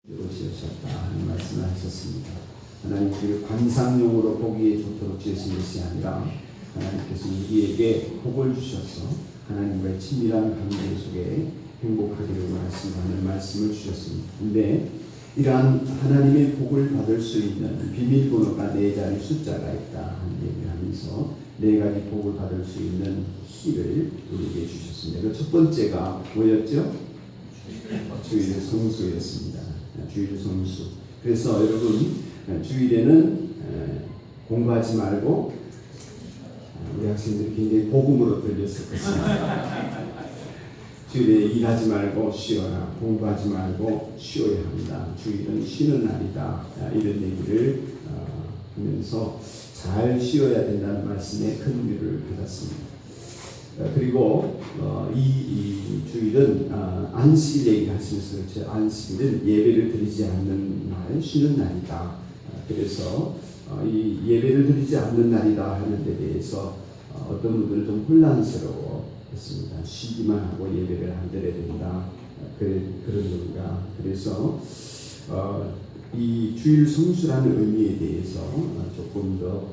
지으셨다 하는 말씀을 하셨습니다. 하나님께서 관상용으로 보기에 좋도록 지으신 것이 아니라 하나님께서 우리에게 복을 주셔서 하나님과의 친밀한 관계 속에 행복하기를 원하신다는 말씀을 주셨습니다. 근데 이러한 하나님의 복을 받을 수 있는 비밀번호가 4자리 숫자가 있다 하는 얘기를 하면서 4가지 복을 받을 수 있는 키를 우리에게 주셨습니다. 그 첫 번째가 뭐였죠? 주일의 성수였습니다. 주일 성수. 그래서 여러분 주일에는 공부하지 말고 우리 학생들이 굉장히 복음으로 들렸을 것입니다. 주일에 일하지 말고 쉬어라. 공부하지 말고 쉬어야 합니다. 주일은 쉬는 날이다. 이런 얘기를 하면서 잘 쉬어야 된다는 말씀에 큰 의미를 받았습니다. 그리고 이 주일은 안식일 얘기하시면서 안식일은 예배를 드리지 않는 날, 쉬는 날이다. 그래서 이 예배를 드리지 않는 날이다 하는 데 대해서 어떤 분들은 좀 혼란스러워 했습니다. 쉬기만 하고 예배를 안 드려야 된다. 그런 건가. 그래서 이 주일 성수라는 의미에 대해서 조금 더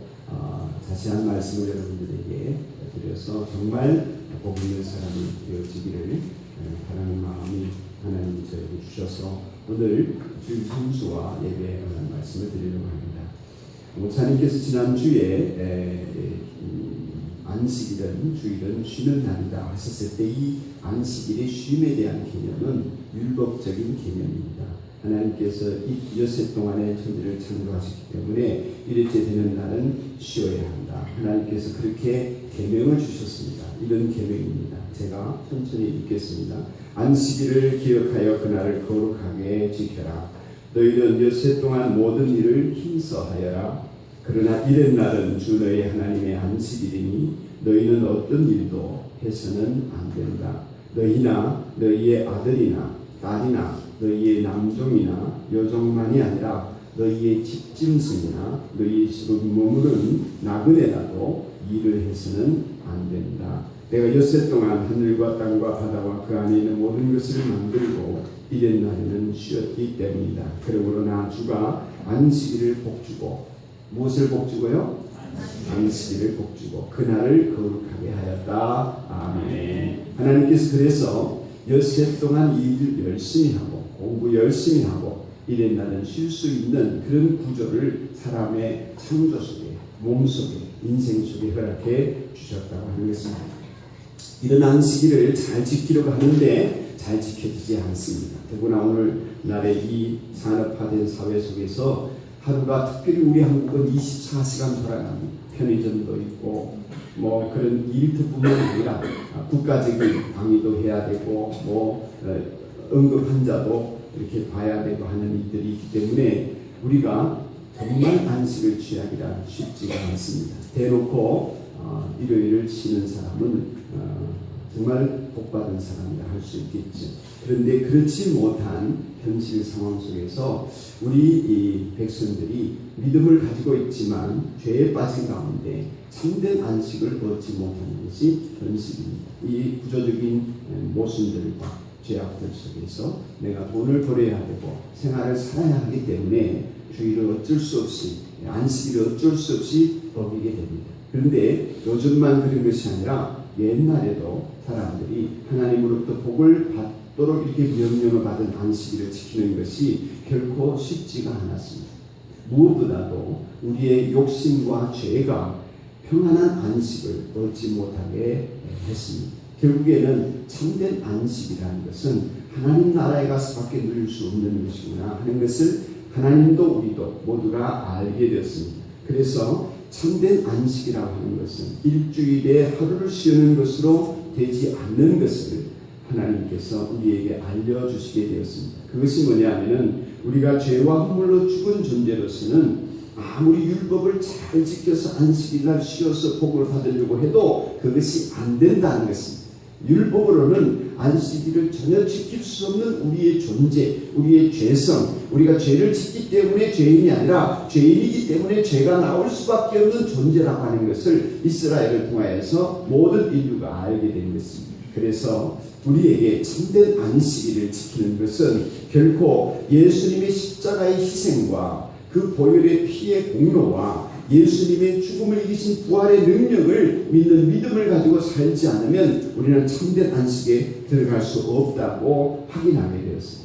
자세한 말씀을 여러분들에게 드려서 정말 복 있는 사람이 되어지기를 바라는 마음이 하나님이 저에게 주셔서 오늘 주일 성수와 예배에 관한 말씀을 드리려고 합니다. 목사님께서 지난주에 안식일은 주일은 쉬는 날이다 하셨을 때 이 안식일의 쉼에 대한 개념은 율법적인 개념입니다. 하나님께서 이 엿새 동안의 천지를 창조하셨기 때문에 일일째 되는 날은 쉬어야 한다. 하나님께서 그렇게 계명을 주셨습니다. 이런 계명입니다. 제가 천천히 읽겠습니다. 안식일을 기억하여 그날을 거룩하게 지켜라. 너희는 엿새 동안 모든 일을 힘써 하여라. 그러나 이른 날은 주 너희 하나님의 안식일이니 너희는 어떤 일도 해서는 안 된다. 너희나 너희의 아들이나 딸이나 너희의 남종이나 여종만이 아니라 너희의 집짐승이나 너희의 집에 머무는 나그네라도 일을 해서는 안 된다. 내가 엿새 동안 하늘과 땅과 바다와 그 안에 있는 모든 것을 만들고 이른 날에는 쉬었기 때문이다. 그러므로 나 주가 안식일을 복주고 무엇을 복주고요? 안식일을 복주고 그날을 거룩하게 하였다. 아멘. 하나님께서 그래서 엿새 동안 일 열심히 하고 공부 열심히 하고 이른 날은 쉴 수 있는 그런 구조를 사람의 창조 속에 몸속에 인생 속에 허락해 주셨다고 하는 것입니다. 이런 안식일을 잘 지키려고 하는데 잘 지켜지지 않습니다. 더구나 오늘날의 이 산업화된 사회 속에서 하루가 특별히 우리 한국은 24시간 돌아갑니다. 편의점도 있고 뭐 그런 일터뿐만 아니라 국가적인 방위도 해야 되고 뭐 응급 환자도 이렇게 봐야 되고 하는 일들이 있기 때문에 우리가 정말 안식을 취하기가 쉽지가 않습니다. 대놓고 일요일을 쉬는 사람은 정말 복받은 사람이라 할 수 있겠죠. 그런데 그렇지 못한 현실 상황 속에서 우리 이 백성들이 믿음을 가지고 있지만 죄에 빠진 가운데 참된 안식을 얻지 못하는 것이 현실입니다. 이 구조적인 모순들과 죄악들 속에서 내가 돈을 벌어야 되고 생활을 살아야 하기 때문에 주일을 어쩔 수 없이 안식일을 어쩔 수 없이 어기게 됩니다. 그런데 요즘만 그런 것이 아니라 옛날에도 사람들이 하나님으로부터 복을 받도록 이렇게 명령을 받은 안식일을 지키는 것이 결코 쉽지가 않았습니다. 무엇보다도 우리의 욕심과 죄가 평안한 안식을 얻지 못하게 했습니다. 결국에는 참된 안식이라는 것은 하나님 나라에 가서밖에 누릴 수 없는 것이구나 하는 것을 하나님도 우리도 모두가 알게 되었습니다. 그래서 참된 안식이라고 하는 것은 일주일에 하루를 쉬는 것으로 되지 않는 것을 하나님께서 우리에게 알려주시게 되었습니다. 그것이 뭐냐면은 우리가 죄와 허물로 죽은 존재로서는 아무리 율법을 잘 지켜서 안식일날 쉬어서 복을 받으려고 해도 그것이 안 된다는 것입니다. 율법으로는 안식일을 전혀 지킬 수 없는 우리의 존재, 우리의 죄성, 우리가 죄를 짓기 때문에 죄인이 아니라 죄인이기 때문에 죄가 나올 수밖에 없는 존재라고 하는 것을 이스라엘을 통하여서 모든 인류가 알게 된 것입니다. 그래서 우리에게 참된 안식일을 지키는 것은 결코 예수님의 십자가의 희생과 그 보혈의 피의 공로와 예수님의 죽음을 이기신 부활의 능력을 믿는 믿음을 가지고 살지 않으면 우리는 참된 안식에 들어갈 수 없다고 확인하게 되었습니다.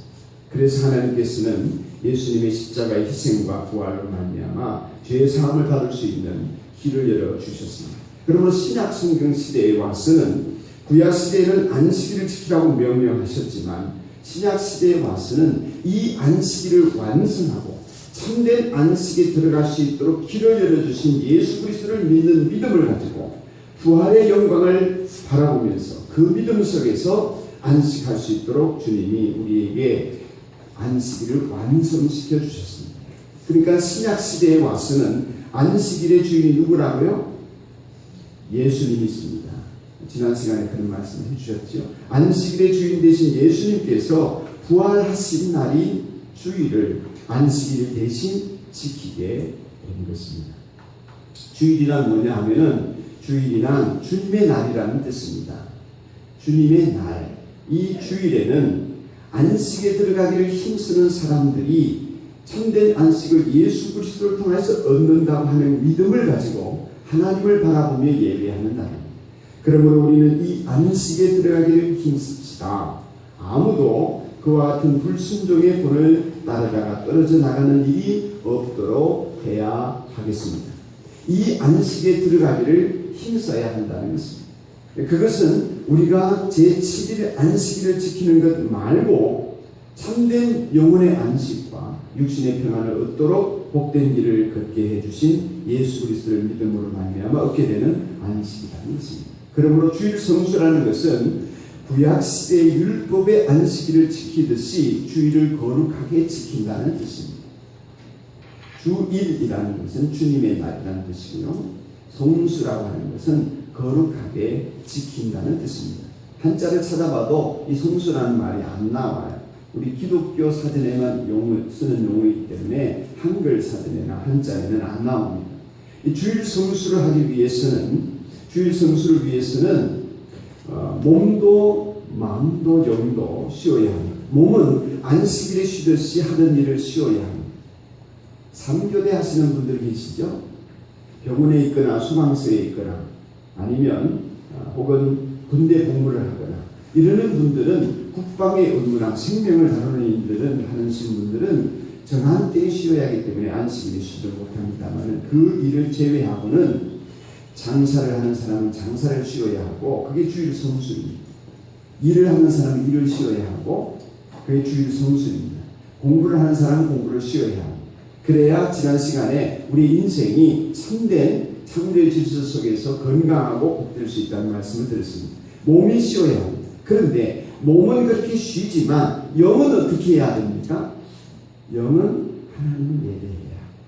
그래서 하나님께서는 예수님의 십자가의 희생과 부활로 말미암아 죄의 사함을 받을 수 있는 길을 열어주셨습니다. 그러므로 신약 성경 시대에 와서는 구약 시대에는 안식일을 지키라고 명령하셨지만 신약 시대에 와서는 이 안식일을 완성하고 참된 안식에 들어갈 수 있도록 길을 열어주신 예수 그리스도를 믿는 믿음을 가지고 부활의 영광을 바라보면서 그 믿음 속에서 안식할 수 있도록 주님이 우리에게 안식일을 완성시켜 주셨습니다. 그러니까 신약 시대에 와서는 안식일의 주인이 누구라고요? 예수님이십니다. 지난 시간에 그런 말씀을 해주셨죠. 안식일의 주인 되신 예수님께서 부활하신 날이 주일을 안식일 대신 지키게 된 것입니다. 주일이란 뭐냐 하면은 주일이란 주님의 날이라는 뜻입니다. 주님의 날. 이 주일에는 안식에 들어가기를 힘쓰는 사람들이 참된 안식을 예수 그리스도를 통해서 얻는다고 하는 믿음을 가지고 하나님을 바라보며 예배하는 날입니다. 그러므로 우리는 이 안식에 들어가기를 힘씁시다. 아무도 그와 같은 불순종의 본을 따르다가 떨어져 나가는 일이 없도록 해야 하겠습니다. 이 안식에 들어가기를 힘써야 한다는 것입니다. 그것은 우리가 제7일 안식일을 지키는 것 말고 참된 영혼의 안식과 육신의 평안을 얻도록 복된 길을 걷게 해주신 예수 그리스도를 믿음으로 말미암아 얻게 되는 안식이라는 것입니다. 그러므로 주일 성수라는 것은 구약시대의 율법의 안식일을 지키듯이 주일을 거룩하게 지킨다는 뜻입니다. 주일이라는 것은 주님의 날이라는 뜻이고요. 성수라고 하는 것은 거룩하게 지킨다는 뜻입니다. 한자를 찾아봐도 이 성수라는 말이 안 나와요. 우리 기독교 사전에만 쓰는 용어이기 때문에 한글 사전이나 한자에는 안 나옵니다. 이 주일 성수를 하기 위해서는 몸도 마음도 영도 쉬어야 합니다. 몸은 안식일에 쉬듯이 하던 일을 쉬어야 합니다. 3교대 하시는 분들 계시죠? 병원에 있거나 수방서에 있거나 아니면 혹은 군대 복무를 하거나 이러는 분들은 국방의 의무나 생명을 다루는 일들은 하는 분들은 정한 때에 쉬어야 하기 때문에 안식일에 쉬지 못합니다만 그 일을 제외하고는 장사를 하는 사람은 장사를 쉬어야 하고 그게 주일 성수입니다. 일을 하는 사람은 일을 쉬어야 하고 그게 주일 성수입니다. 공부를 하는 사람은 공부를 쉬어야 하고 그래야 지난 시간에 우리 인생이 참된 창조의 질서 속에서 건강하고 복될 수 있다는 말씀을 드렸습니다. 몸이 쉬어야 합니다. 그런데 몸은 그렇게 쉬지만 영은 어떻게 해야 됩니까? 영은 하나님을 예배해야 합니다.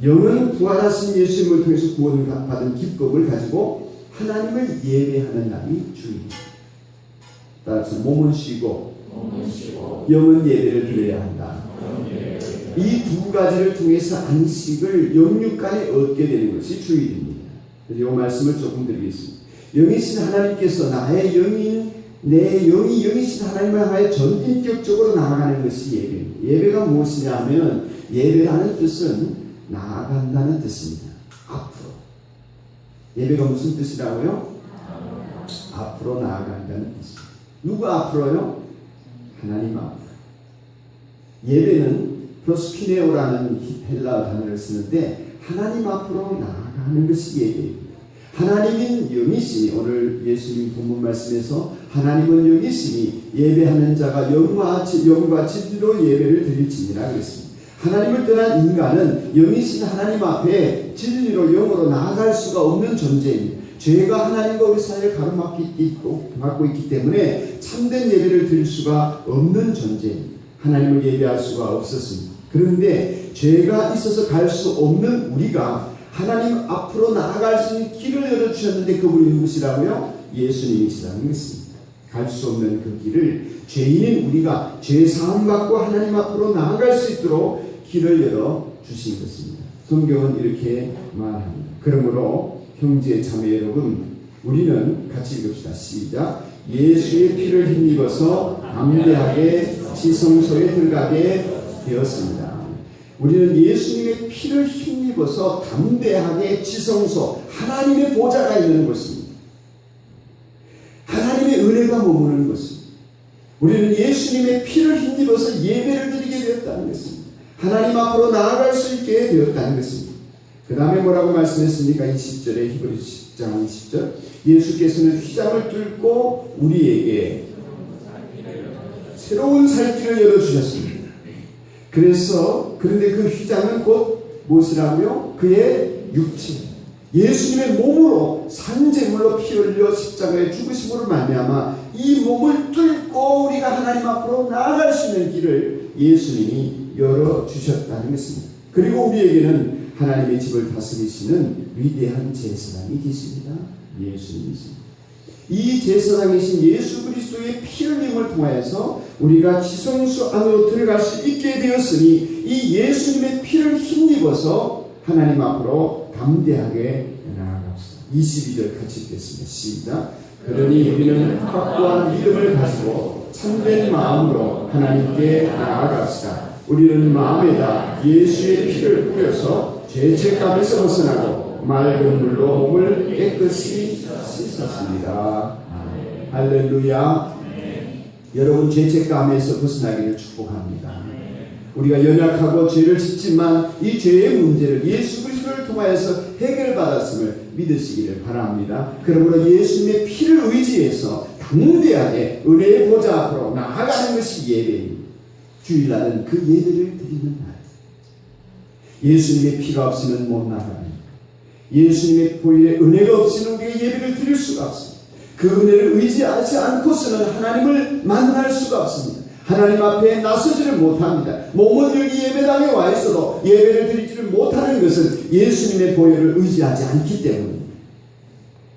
영은 부활하신 예수님을 통해서 구원받은 기쁨을 가지고 하나님을 예배하는 날이 주일입니다. 따라서 몸은 쉬고 영은 예배를 드려야 한다. 이 두 가지를 통해서 안식을 영육간에 얻게 되는 것이 주일입니다. 이 말씀을 조금 드리겠습니다. 영이신 하나님께서 나의 영인 내 영이 영이신 하나님을 향하여 전인격적으로 나아가는 것이 예배입니다. 예배가 무엇이냐 하면 예배라는 뜻은 나아간다는 뜻입니다. 앞으로. 예배가 무슨 뜻이라고요? 앞으로 나아간다는 뜻입니다. 누구 앞으로요? 하나님 앞으로. 예배는 프로스키네오라는 헬라어 단어를 쓰는데 하나님 앞으로 나아가는 것이 예배입니다. 하나님은 영이시니 오늘 예수님 본문 말씀에서 하나님은 영이시니 예배하는 자가 영과 진리로 예배를 드릴지니라 그랬습니다. 하나님을 떠난 인간은 영이신 하나님 앞에 진리로 영으로 나아갈 수가 없는 존재입니다. 죄가 하나님과 우리 사이를 가로막고 있기 때문에 참된 예배를 드릴 수가 없는 존재입니다. 하나님을 예배할 수가 없었습니다. 그런데 죄가 있어서 갈 수 없는 우리가 하나님 앞으로 나아갈 수 있는 길을 열어주셨는데 그분이 누구시라고요? 예수님이시라는 것입니다. 갈 수 없는 그 길을 죄인인 우리가 죄 사함 받고 하나님 앞으로 나아갈 수 있도록 길을 열어주신 것입니다. 성경은 이렇게 말합니다. 그러므로 형제 자매 여러분 우리는 같이 읽읍시다. 시작. 예수의 피를 힘입어서 담대하게 지성소에 들어가게 되었습니다. 우리는 예수님의 피를 힘입어서 담대하게 지성소, 하나님의 보좌가 있는 곳입니다. 하나님의 은혜가 머무는 곳입니다. 우리는 예수님의 피를 힘입어서 예배를 드리게 되었다는 것입니다. 하나님 앞으로 나아갈 수 있게 되었다는 것입니다. 그 다음에 뭐라고 말씀했습니까? 20절에 히브리 10장 20절 예수께서는 휘장을 뚫고 우리에게 새로운 살 길을 열어주셨습니다. 그런데 그 휘장은 곧 무엇이라고요? 그의 육체, 예수님의 몸으로 산제물로 피 흘려 십자가에 죽으심으로 말미암아 이 몸을 뚫고 우리가 하나님 앞으로 나아갈 수 있는 길을 예수님이 열어주셨다는 것입니다. 그리고 우리에게는 하나님의 집을 다스리시는 위대한 제사장이 계십니다. 예수님이십니다. 이 제사장이신 예수 그리스도의 피 흘림을 통하여서 우리가 지성소 안으로 들어갈 수 있게 되었으니 이 예수님의 피를 힘입어서 하나님 앞으로 담대하게 나아갑시다. 22절 같이 읽겠습니다. 시작. 그러니 우리는 확고한 믿음을 가지고 참된 마음으로 하나님께 나아갑시다. 우리는 마음에다 예수의 피를 뿌려서 죄책감에서 벗어나고 맑은 물로 몸을 깨끗이 씻었습니다. 할렐루야. 여러분 죄책감에서 벗어나기를 축복합니다. 우리가 연약하고 죄를 짓지만 이 죄의 문제를 예수 그리스도를 통하여서 해결받았음을 믿으시기를 바랍니다. 그러므로 예수님의 피를 의지해서 담대하게 은혜의 보좌 앞으로 나아가는 것이 예배입니다. 주일날은 그 예배를 드리는 날. 예수님의 피가 없으면 못 나갑니다. 예수님의 보혈의 은혜가 없이는 우리가 예배를 드릴 수가 없습니다. 그 은혜를 의지하지 않고서는 하나님을 만날 수가 없습니다. 하나님 앞에 나서지를 못합니다. 몸은 여기 예배당에 와 있어도 예배를 드리지를 못하는 것은 예수님의 보혈을 의지하지 않기 때문입니다.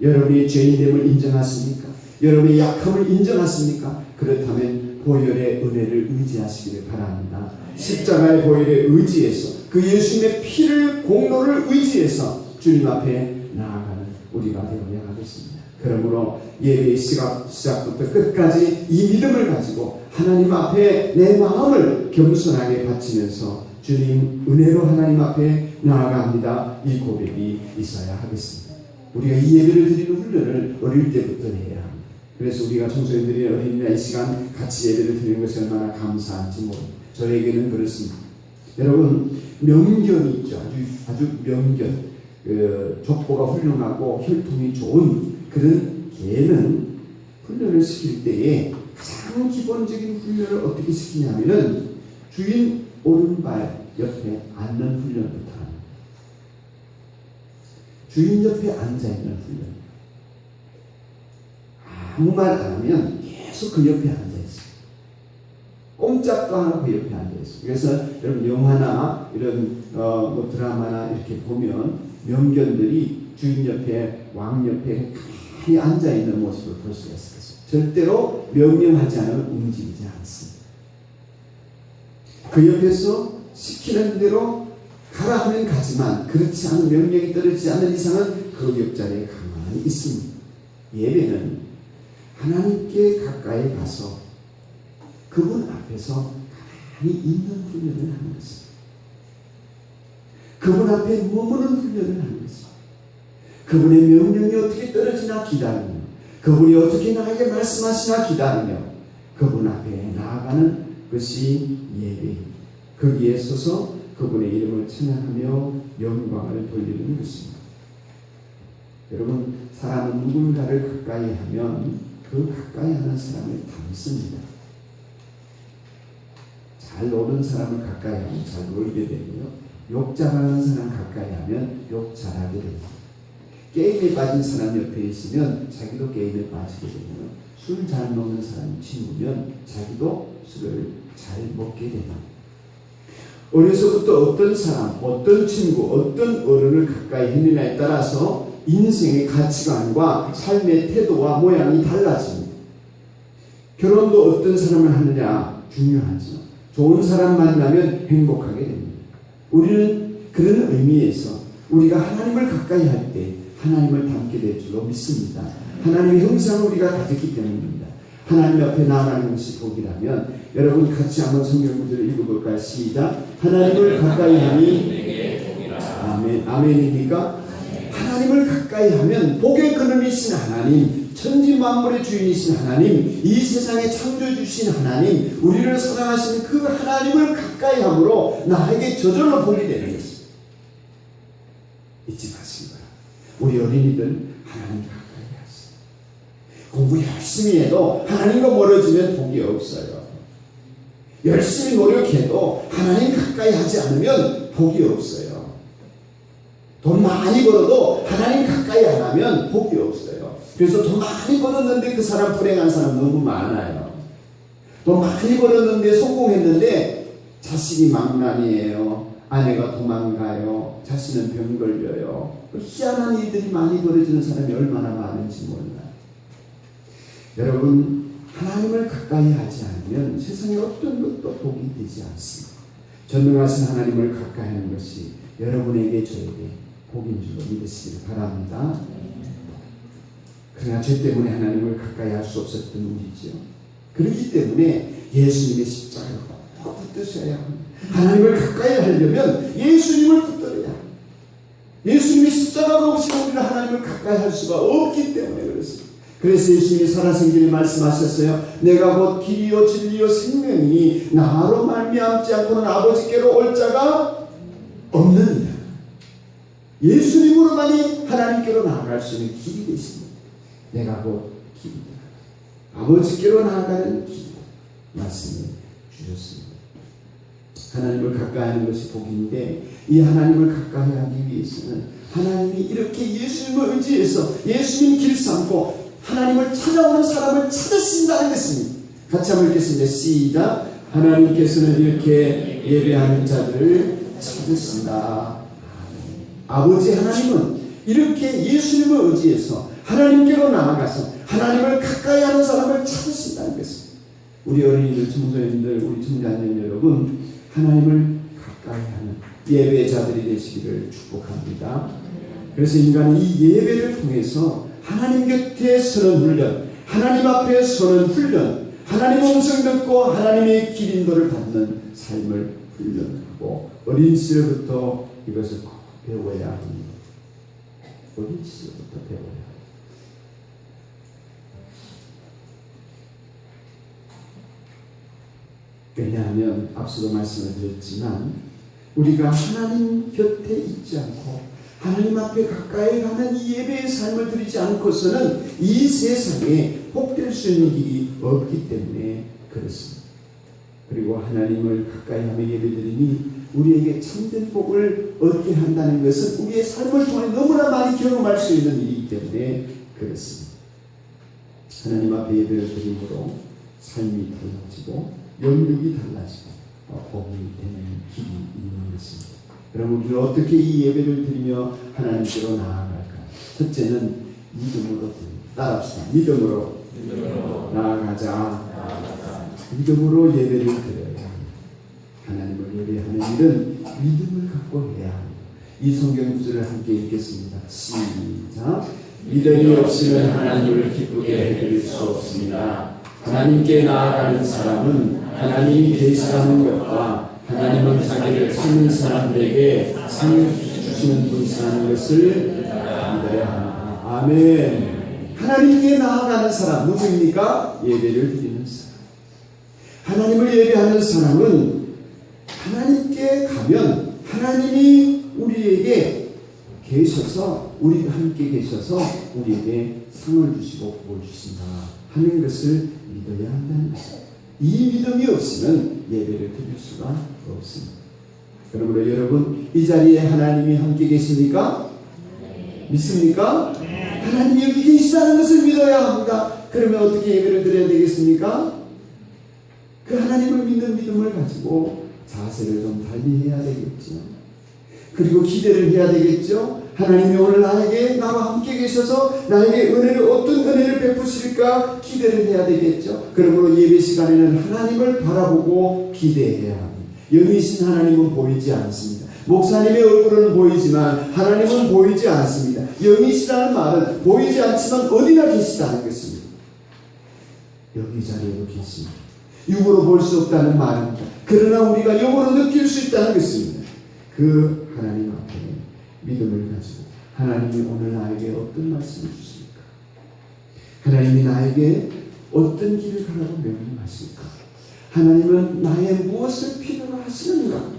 여러분이 죄인됨을 인정하십니까? 여러분의 약함을 인정하십니까? 그렇다면 보혈의 은혜를 의지하시기를 바랍니다. 십자가의 보혈에 의지해서 그 예수님의 피를 공로를 의지해서 주님 앞에 나아가는 우리가 되어야 하겠습니다. 그러므로 예배의 시작부터 끝까지 이 믿음을 가지고 하나님 앞에 내 마음을 겸손하게 바치면서 주님 은혜로 하나님 앞에 나아갑니다. 이 고백이 있어야 하겠습니다. 우리가 이 예배를 드리는 훈련을 어릴 때부터 해야 합니다. 그래서 우리가 청소년들이 어린이날 이 시간 같이 예배를 드리는 것이 얼마나 감사한지 모릅니다. 저에게는 그렇습니다. 여러분 명견이 있죠. 아주 명견. 족보가 훌륭하고 혈통이 좋은 그런 개는 훈련을 시킬 때에 가장 기본적인 훈련을 어떻게 시키냐면은 주인 오른발 옆에 앉는 훈련부터 합니다. 주인 옆에 앉아있는 훈련. 아무 말 안 하면 계속 그 옆에 앉아있어요. 꼼짝도 안 하고 그 옆에 앉아있어요. 그래서 여러분 영화나 이런 뭐 드라마나 이렇게 보면 명견들이 주인 옆에 왕 옆에 가만히 앉아있는 모습을 볼 수가 있어요. 절대로 명령하지 않으면 움직이지 않습니다. 그 옆에서 시키는 대로 가라 하면 가지만 그렇지 않은 명령이 떨어지지 않는 이상은 그 옆자리에 가만히 있습니다. 예배는 하나님께 가까이 가서 그분 앞에서 가만히 있는 훈련을 하는 것입니다. 그분 앞에 머무는 훈련을 하는 것입니다. 그분의 명령이 어떻게 떨어지나 기다리며 그분이 어떻게 나에게 말씀하시나 기다리며 그분 앞에 나아가는 것이 예배입니다. 거기에 서서 그분의 이름을 찬양하며 영광을 돌리는 것입니다. 여러분 사람은 누군가를 가까이 하면 그 가까이 하는 사람을 닮습니다. 잘 노는 사람을 가까이 하면 잘 놀게 되고요. 욕 잘하는 사람 가까이 하면 욕 잘하게 됩니다. 게임에 빠진 사람 옆에 있으면 자기도 게임에 빠지게 되고요. 술 잘 먹는 사람 친구면 자기도 술을 잘 먹게 됩니다. 어려서부터 어떤 사람, 어떤 친구, 어떤 어른을 가까이 했느냐에 따라서 인생의 가치관과 삶의 태도와 모양이 달라집니다. 결혼도 어떤 사람을 하느냐 중요하죠. 좋은 사람 만나면 행복하게 됩니다. 우리는 그런 의미에서 우리가 하나님을 가까이 할 때 하나님을 닮게 될 줄로 믿습니다. 하나님의 형상을 우리가 가졌기 때문입니다. 하나님 앞에 나아가는 것이 복이라면 여러분 같이 한번 성경 구절을 읽어볼까요? 시작. 하나님을 가까이 하니 아멘. 아멘입니까? 하나님을 가까이 하면 복의 근원이신 하나님, 천지 만물의 주인이신 하나님, 이 세상의 창조주신 하나님, 우리를 사랑하시는 그 하나님을 가까이 함으로 나에게 저절로 복이 되는 것입니다. 잊지 마시기 바랍니다. 우리 어린이들 하나님 가까이 하세요. 공부 열심히 해도 하나님과 멀어지면 복이 없어요. 열심히 노력해도 하나님 가까이 하지 않으면 복이 없어요. 돈 많이 벌어도 하나님 가까이 안 하면 복이 없어요. 그래서 돈 많이 벌었는데 그 사람 불행한 사람 너무 많아요. 돈 많이 벌었는데 성공했는데 자식이 망난이에요. 아내가 도망가요. 자신은 병 걸려요. 희한한 일들이 많이 벌어지는 사람이 얼마나 많은지 몰라요. 여러분, 하나님을 가까이 하지 않으면 세상에 어떤 것도 복이 되지 않습니다. 전능하신 하나님을 가까이 하는 것이 여러분에게 저에게 복인 줄로 믿으시길 바랍니다. 그러나 죄 때문에 하나님을 가까이 할 수 없었던 우리지요. 그렇기 때문에 예수님의 십자가를 꼭 붙드셔야 합니다. 하나님을 가까이 하려면 예수님을 붙들어야 합니다. 예수님의 십자가가 없이 우리는 하나님을 가까이 할 수가 없기 때문에 그렇습니다. 그래서 예수님이 살아생전에 말씀하셨어요. 내가 곧 길이요 진리요 생명이니 나로 말미암지 않고는 아버지께로 올 자가 없느니라. 예수님으로만이 하나님께로 나아갈 수 있는 길이 되십니다. 내가 곧 길이다. 아버지께로 나아가는 길이다. 말씀을 주셨습니다. 하나님을 가까이 하는 것이 복인데 이 하나님을 가까이 하기 위해서는 하나님이 이렇게 예수님을 의지해서 예수님 길 삼고 하나님을 찾아오는 사람을 찾으신다는 것입니다. 같이 한번 읽겠습니다. 시작. 하나님께서는 이렇게 예배하는 자들을 찾으신다. 아버지 하나님은 이렇게 예수님을 의지해서 하나님께로 나아가서 하나님을 가까이 하는 사람을 찾으신다는 것입니다. 우리 어린이들, 청소년들, 우리 청자년 여러분, 하나님을 가까이 하는 예배자들이 되시기를 축복합니다. 그래서 인간은 이 예배를 통해서 하나님 곁에 서는 훈련, 하나님 앞에 서는 훈련, 하나님의 음성 듣고 하나님의 기린도를 받는 삶을 훈련하고 어린 시절부터 이것을 꼭 배워야 합니다. 어린 시절부터 배워야 합니다. 왜냐하면 앞서도 말씀을 드렸지만 우리가 하나님 곁에 있지 않고 하나님 앞에 가까이 가는 이 예배의 삶을 드리지 않고서는 이 세상에 복될 수 있는 길이 없기 때문에 그렇습니다. 그리고 하나님을 가까이 하며 예배드리니 우리에게 참된 복을 얻게 한다는 것은 우리의 삶을 통해 너무나 많이 경험할 수 있는 일이기 때문에 그렇습니다. 하나님 앞에 예배를 드림으로 삶이 달라지고 영육이 달라지고 복이 되는 길이 있는 것입니다. 그럼 우리는 어떻게 이 예배를 드리며 하나님께로 나아갈까? 첫째는 믿음으로 드립니다. 따라합시다. 믿음으로 나아가자. 믿음으로 예배를 드려야 합니다. 하나님을 예배하는 일은 믿음을 갖고 해야 합니다. 이 성경 구절을 함께 읽겠습니다. 시작. 믿음이 없이는 하나님을 기쁘게 해드릴 수 없습니다. 하나님께 나아가는 사람은 하나님이 계시다는 것과 하나님은 자기를 찾는 사람들에게 상을 주시는 분이라는 것을 믿어야 합니다. 아멘. 하나님께 나아가는 사람 누구입니까? 예배를 드리는 사람. 하나님을 예배하는 사람은 하나님께 가면 하나님이 우리에게 계셔서 우리가 함께 계셔서 우리에게 상을 주시고 복을 주신다 하는 것을 믿어야 한다는 것입니다. 이 믿음이 없으면 예배를 드릴 수가 없습니다. 그러므로 여러분 이 자리에 하나님이 함께 계십니까? 믿습니까? 하나님이 여기 계시다는 것을 믿어야 합니다. 그러면 어떻게 예배를 드려야 되겠습니까? 그 하나님을 믿는 믿음을 가지고 자세를 좀 달리해야 되겠죠. 그리고 기대를 해야 되겠죠. 하나님이 오늘 나와 함께 계셔서 나에게 어떤 은혜를 베푸실까 기대를 해야 되겠죠. 그러므로 예배 시간에는 하나님을 바라보고 기대해야 합니다. 영이신 하나님은 보이지 않습니다. 목사님의 얼굴은 보이지만 하나님은 보이지 않습니다. 영이시라는 말은 보이지 않지만 어디나 계시다는 것입니다. 여기 자리에도 계십니다. 육으로 볼 수 없다는 말입니다. 그러나 우리가 영으로 느낄 수 있다는 것입니다. 그 하나님 앞에 믿음을 가지고 하나님이 오늘 나에게 어떤 말씀을 주십니까? 하나님이 나에게 어떤 길을 가라고 명령하실까? 하나님은 나의 무엇을 필요로 하시는가?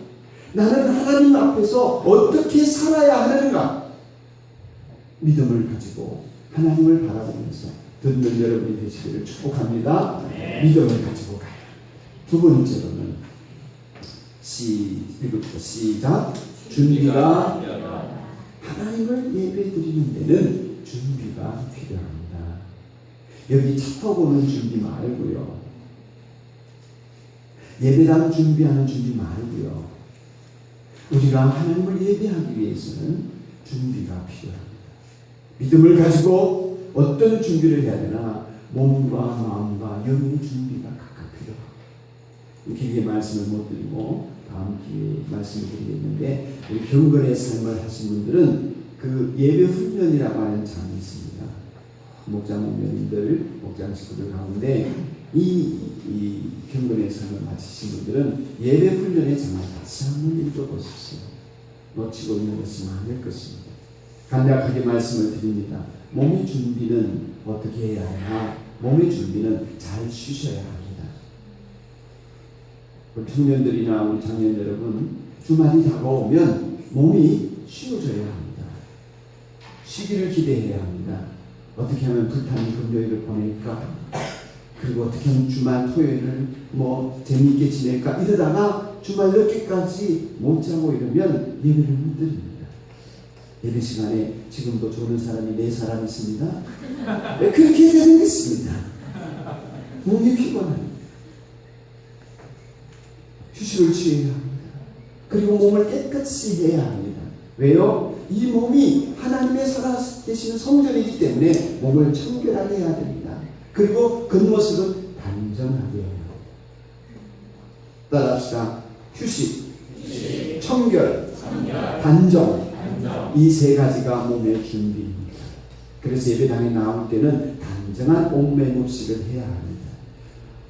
나는 하나님 앞에서 어떻게 살아야 하는가? 믿음을 가지고 하나님을 바라보면서 듣는 여러분이 되시기를 축복합니다. 믿음을 가지고 가요. 두 번째로는 시작. 준비가 하나님을 예배드리는 데는 준비가 필요합니다. 여기 차 타고 오는 준비 말고요. 예배당 준비하는 준비 말고요. 우리가 하나님을 예배하기 위해서는 준비가 필요합니다. 믿음을 가지고 어떤 준비를 해야 되나? 몸과 마음과 영의 준비가 각각 필요합니다. 길게 말씀을 못 드리고 다음 기회에 말씀을 드리겠는데, 우리 경건의 삶을 하신 분들은 그 예배 훈련이라고 하는 장이 있습니다. 목장 목녀님들, 목장 식구들 가운데 이 경건의 삶을 마치신 분들은 예배 훈련의 장을 다시 한번 읽어보십시오. 놓치고 있는 것이 많을 것입니다. 간략하게 말씀을 드립니다. 몸의 준비는 어떻게 해야 하나? 몸의 준비는 잘 쉬셔야 합니다. 우리 청년들이나 우리 장년 여러분, 주말이 다가오면 몸이 쉬어져야 합니다. 쉬기를 기대해야 합니다. 어떻게 하면 불타는 금요일을 보낼까? 그리고 어떻게 하면 주말 토요일을 재미있게 지낼까? 이러다가 주말 늦게까지 못 자고 이러면 예배를 못 드립니다. 예배 시간에 지금도 조는 사람이 4사람 있습니다. 그렇게 되는 것입니다. 몸이 피곤합니다. 휴식을 취해야 합니다. 그리고 몸을 깨끗이 해야 합니다. 왜요? 이 몸이 하나님의 살아계시는 성전이기 때문에 몸을 청결하게 해야 됩니다. 그리고 겉모습은 단정하게 해야 합니다. 따라합시다. 휴식, 청결, 단정. 이 세 가지가 몸의 준비입니다. 그래서 예배당에 나올 때는 단정한 옷 매듭식을 해야 합니다.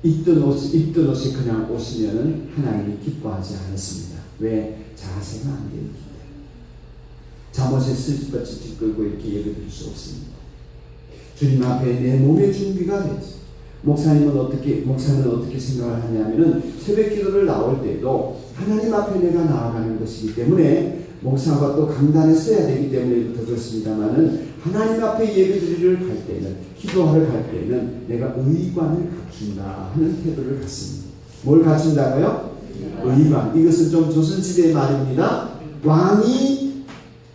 입던 옷이 그냥 옷이면 하나님이 기뻐하지 않았습니다. 왜? 자세가 안 되기 때문에. 잠옷에 슬쩍슬쩍 끌고 이렇게 예배드릴 수 없습니다. 주님 앞에 내 몸의 준비가 되지. 목사는 어떻게 생각을 하냐면은 새벽 기도를 나올 때도 하나님 앞에 내가 나아가는 것이기 때문에, 목사가 또 강단에 서야 되기 때문에 더 그렇습니다만은, 하나님 앞에 예배드리러 갈 때는, 기도하러 갈 때는 내가 의관을 갖춘다 하는 태도를 갖습니다. 뭘 갖춘다고요? 의관. 이것은 좀 조선시대의 말입니다. 왕이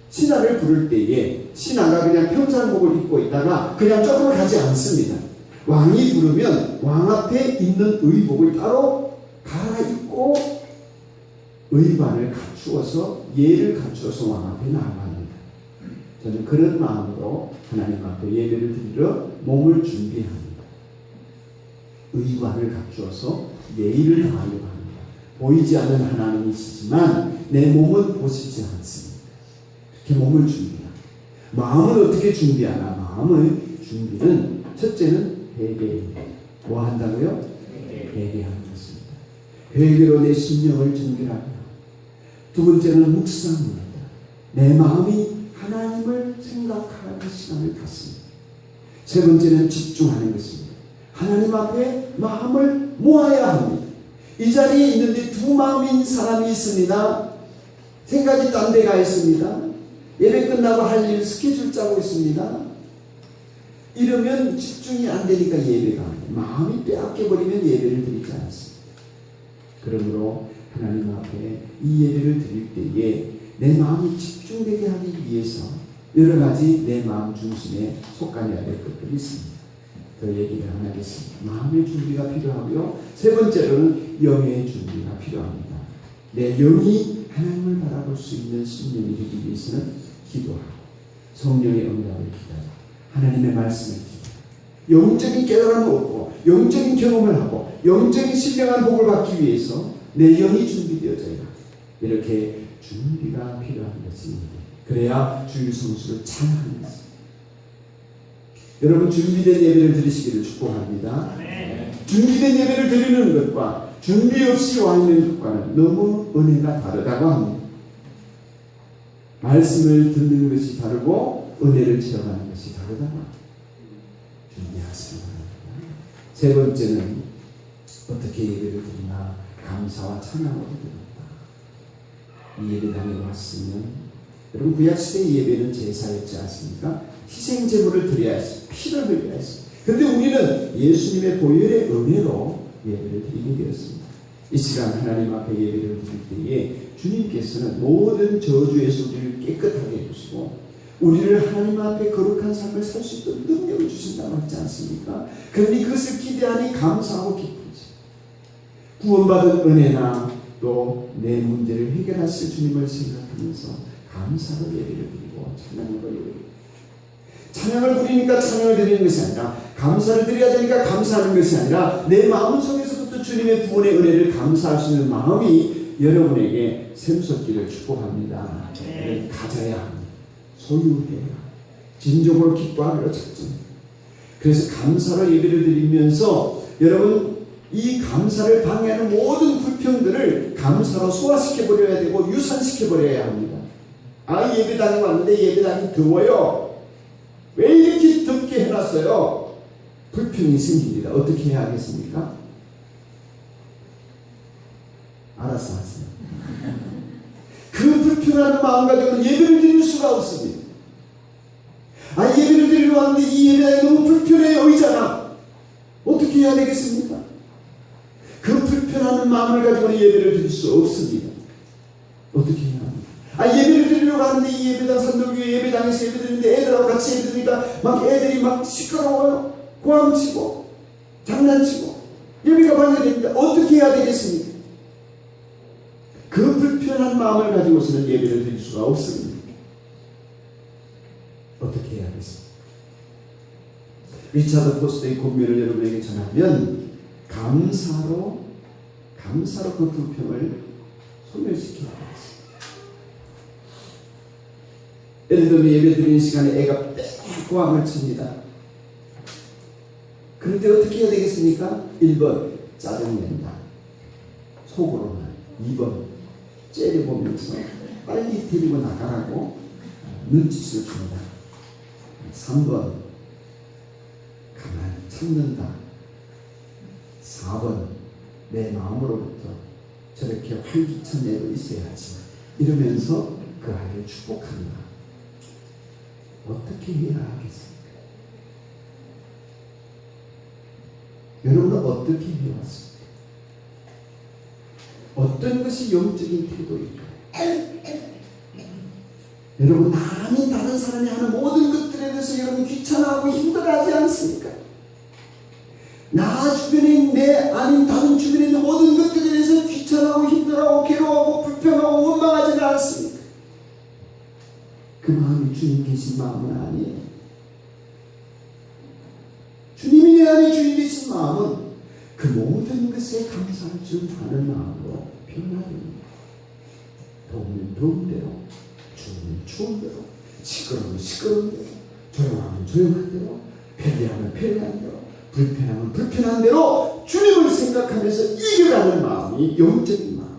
신하를 부를 때에 신하가 그냥 평상복을 입고 있다가 그냥 쪽으로 가지 않습니다. 왕이 부르면 왕 앞에 있는 의복을 따로 갈아입고 의관을 갖추어서, 예를 갖추어서 왕 앞에 나아갑니다. 저는 그런 마음으로 하나님 앞에 예배를 드리러 몸을 준비합니다. 의관을 갖추어서 예의를 다하려고 합니다. 보이지 않는 하나님이시지만 내 몸은 보시지 않습니다. 이렇게 몸을 준비합니다. 마음을 어떻게 준비하나? 마음의 준비는 첫째는 회개입니다. 뭐 한다고요? 회개하는 것입니다. 회개로 내 심령을 정결하게 하고, 두 번째는 묵상입니다. 내 마음이 하나님을 생각하는 시간을 갖습니다. 세 번째는 집중하는 것입니다. 하나님 앞에 마음을 모아야 합니다. 이 자리에 있는데 두 마음인 사람이 있습니다. 생각이 딴 데가 있습니다. 예배 끝나고 할 일 스케줄 짜고 있습니다. 이러면 집중이 안 되니까 예배가 안 돼요. 마음이 빼앗겨버리면 예배를 드리지 않습니다. 그러므로 하나님 앞에 이 예배를 드릴 때에 내 마음이 집중되게 하기 위해서 여러 가지 내 마음 중심에 속간해야 될 것들이 있습니다. 더 얘기를 안 하겠습니다. 마음의 준비가 필요하고요. 세 번째로는 영의 준비가 필요합니다. 내 영이 하나님을 바라볼 수 있는 심령이 되기 위해서는 기도하고, 성령의 응답을 기다리고, 하나님의 말씀을 기다리고, 영적인 깨달음을 얻고, 영적인 경험을 하고, 영적인 신령한 복을 받기 위해서 내 영이 준비되어져야 합니다. 이렇게 준비가 필요한 것입니다. 그래야 주일 성수를 찬양하는 것입니다. 여러분 준비된 예배를 드리시기를 축복합니다. 준비된 예배를 드리는 것과 준비 없이 와 있는 것과는 너무 은혜가 다르다고 합니다. 말씀을 듣는 것이 다르고 은혜를 체험하는 것이 다르다고 합니다. 준비하시기 바랍니다. 세 번째는 어떻게 예배를 드리나 감사와 찬양으로 드립니다. 이 예배당에 왔으면 여러분 구약시대 예배는 제사였지 않습니까? 희생제물을 드려야 했습니다. 피를 흘려야 했습니다. 그런데 우리는 예수님의 보혈의 은혜로 예배를 드리게 되었습니다. 이 시간 하나님 앞에 예배를 드릴 때에 주님께서는 모든 저주에서 우리를 깨끗하게 해주시고 우리를 하나님 앞에 거룩한 삶을 살 수 있도록 능력을 주신다고 했지 않습니까? 그러니 그것을 기대하니 감사하고 기쁘지. 구원받은 은혜나 또 내 문제를 해결하실 주님을 생각하면서 감사로 예배를 드리고 찬양으로 예배를 드리고 찬양을 부리니까 찬양을 드리는 것이 아니라 감사를 드려야 되니까 감사하는 것이 아니라 내 마음 속에서부터 주님의 구원의 은혜를 감사할 수 있는 마음이 여러분에게 샘솟기를 축복합니다. 가져야 합니다. 소유해야 진정으로 기뻐하기로 작정합니다. 그래서 감사로 예배를 드리면서 여러분 이 감사를 방해하는 모든 불평들을 감사로 소화시켜버려야 되고 유산시켜버려야 합니다. 예배당에 왔는데 예배당이 더워요. 왜 이렇게 덥게 해놨어요? 불평이 생깁니다. 어떻게 해야 하겠습니까? 알아서 하세요. 그 불평하는 마음 가지고는 예배를 드릴 수가 없습니다. 예배를 드리러 왔는데 이 예배당이 너무 불편해요. 의자나. 어떻게 해야 되겠습니까? 그 불편하는 마음을 가지고는 예배를 드릴 수 없습니다. 어떻게 해야 합니까? 예배를 드리려고 하는데 이 예배당 산도교회 예배당에서 예배 드리는데 애들하고 같이 예배 드리니까 막 애들이 막 시끄러워요. 고함치고 장난치고 예배가 방해됩니다. 어떻게 해야 되겠습니까? 그 불편한 마음을 가지고서는 예배를 드릴 수가 없습니다. 어떻게 해야 하겠습니까? 리차드 포스터의 권면을 여러분에게 전하면 감사로 그 불평을 소멸시켜야 하겠습니다. 예를 들면 예배 드리는 시간에 애가 고함을 칩니다. 그럴 때 어떻게 해야 되겠습니까? 1번 짜증낸다. 속으로만. 2번 째려보면서 빨리 데리고 나가라고 눈짓을 준다. 3번 가만히 참는다. 4번 내 마음으로부터 저렇게 활기찬 애로 있어야지. 이러면서 그 아이를 축복한다. 어떻게 해야 하겠습니까? 여러분은 어떻게 해왔습니까? 어떤 것이 영적인 태도일까요? 여러분 남이 다른 사람이 하는 모든 것들에 대해서 여러분 귀찮아하고 힘들어하지 않습니까? 나 주변에 내 아닌 다른 주변에 있는 모든 것들에 대해서 귀찮아하고 힘들어하고 괴로워하고 불평하고 원망하지는 않습니까? 그 마음이 주님 계신 마음은 아니에요. 주님이 내 안에 주인 되신 마음은 그 모든 것에 감사를 좀 하는 마음으로 변화됩니다. 더우면 더운 대로, 추우면 추운 대로, 시끄러우면 시끄러운 대로, 조용하면 조용한 대로, 편리하면 편리한 대로, 불편하면 불편한 대로 주님을 생각하면서 이겨가는 마음이 영적인 마음,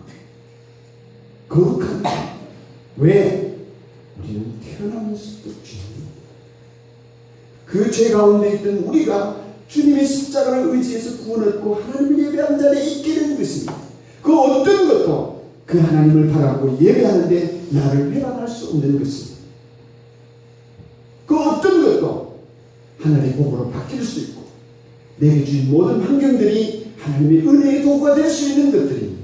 거룩한 마음. 왜? 우리는 태어나면서도 주님입니다. 그 죄 가운데 있던 우리가 주님의 십자가를 의지해서 구원 얻고 하나님을 예배하는 자리에 있게 된 것입니다. 그 어떤 것도 그 하나님을 바라고 예배하는데 나를 회방할 수 없는 것입니다. 그 어떤 것도 하나님의 복으로 바뀔 수 있고 내게 주신 모든 환경들이 하나님의 은혜의 도구가 될 수 있는 것들입니다.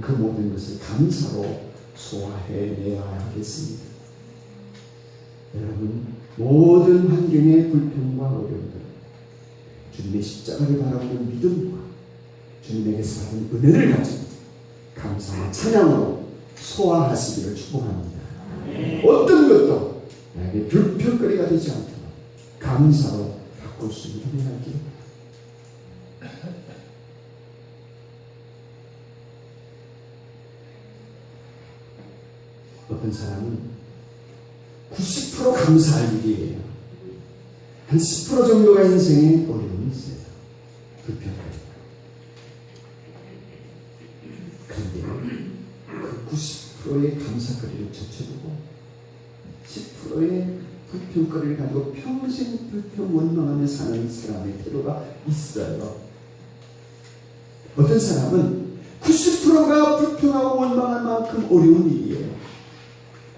그 모든 것을 감사로 소화해내야 하겠습니다. 여러분 모든 환경의 불평과 어려움들 주님의 십자가를 바라보는 믿음과 주님에게서 받은 은혜를 가지고 감사와 찬양으로 소화하시기를 축복합니다. 어떤 것도 나에게 불평거리가 되지 않도록 감사로 바꿀 수 있는 은혜가 있기를 바랍니다. 어떤 사람은 90% 감사할 일이에요. 한 10% 정도가 인생에 어려움이 있어요. 불평하니까. 그런데 그 90%의 감사거리를 젖혀두고 10%의 불평거리를 가지고 평생 불평 원망하며 사는 사람의 태도가 있어요. 어떤 사람은 90%가 불평하고 원망할 만큼 어려운 일이에요.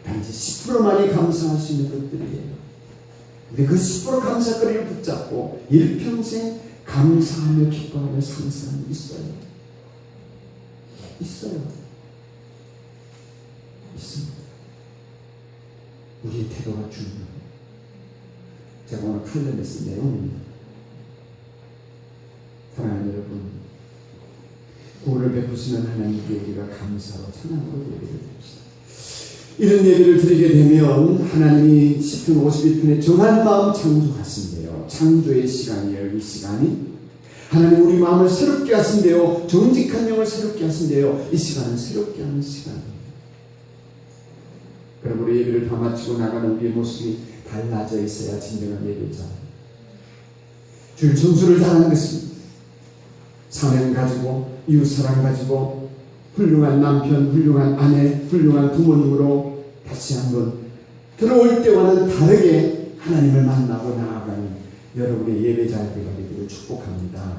단지 10%만이 감사할 수 있는 것들이에요. 근데 그 10% 감사거리를 붙잡고 일평생 감사하며 기뻐하며 사는 사람이 있어요. 있습니다. 우리의 태도가 중요해요. 제가 오늘 칼럼에 쓴 내용입니다. 사랑하는 여러분, 구원을 베푸시는 하나님께 우리가 감사로 찬양으로 예배를 드립시다. 이런 예배를 드리게 되면 하나님이 시편 51편에 정한 마음 창조하신대요. 창조의 시간이에요. 이 시간이 하나님 우리 마음을 새롭게 하신대요. 정직한 영을 새롭게 하신대요. 이 시간은 새롭게 하는 시간이에요. 그럼 우리 예배를 다 마치고 나가는 우리의 모습이 달라져 있어야 진정한 예배자. 주일 정수를 다하는 것입니다. 사명 가지고 이웃사랑 가지고 훌륭한 남편, 훌륭한 아내, 훌륭한 부모님으로 다시 한번 들어올 때와는 다르게 하나님을 만나고 나아가는 여러분의 예배자가 되기를 축복합니다.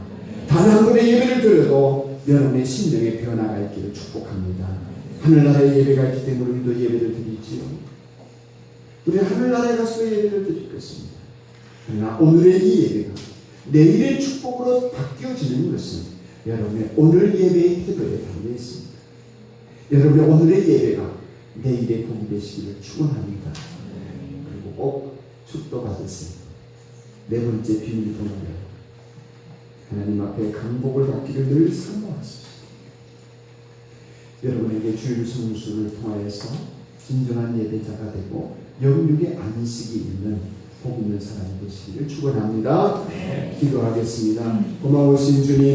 단 한 번의 예배를 드려도 여러분의 심령의 변화가 있기를 축복합니다. 하늘나라의 예배가 있기 때문에 우리도 예배를 드리지요. 우리 하늘나라에 가서 예배를 드릴 것입니다. 그러나 오늘의 이 예배가 내일의 축복으로 바뀌어지는 것은 여러분의 오늘 예배의 태도에 달려 있습니다. 여러분의 오늘의 예배가 내일의 복이 되시기를 축원합니다. 그리고 꼭 축도 받으세요. 네 번째 비밀번호는 하나님 앞에 강복을 받기를 늘 사모하십시오. 여러분에게 주일 성수를 통하여서 진정한 예배자가 되고 영육의 안식이 있는 복 있는 사람이 되시기를 축원합니다. 기도하겠습니다. 고마우신 주님.